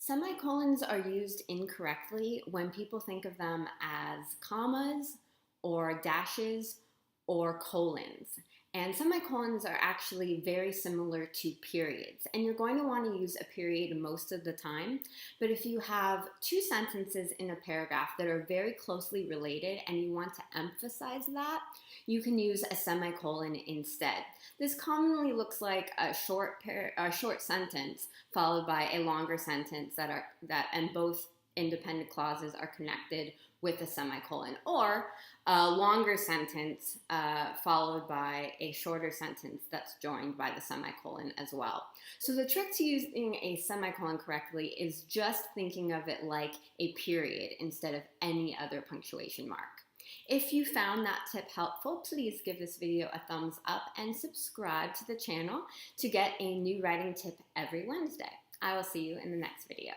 Semicolons are used incorrectly when people think of them as commas or dashes or colons. And semicolons are actually very similar to periods. And you're going to want to use a period most of the time. But if you have two sentences in a paragraph that are very closely related and you want to emphasize that, you can use a semicolon instead. This commonly looks like a short sentence followed by a longer sentence and both independent clauses are connected with a semicolon, or a longer sentence followed by a shorter sentence that's joined by the semicolon as well. So the trick to using a semicolon correctly is just thinking of it like a period instead of any other punctuation mark. If you found that tip helpful, please give this video a thumbs up and subscribe to the channel to get a new writing tip every Wednesday. I will see you in the next video.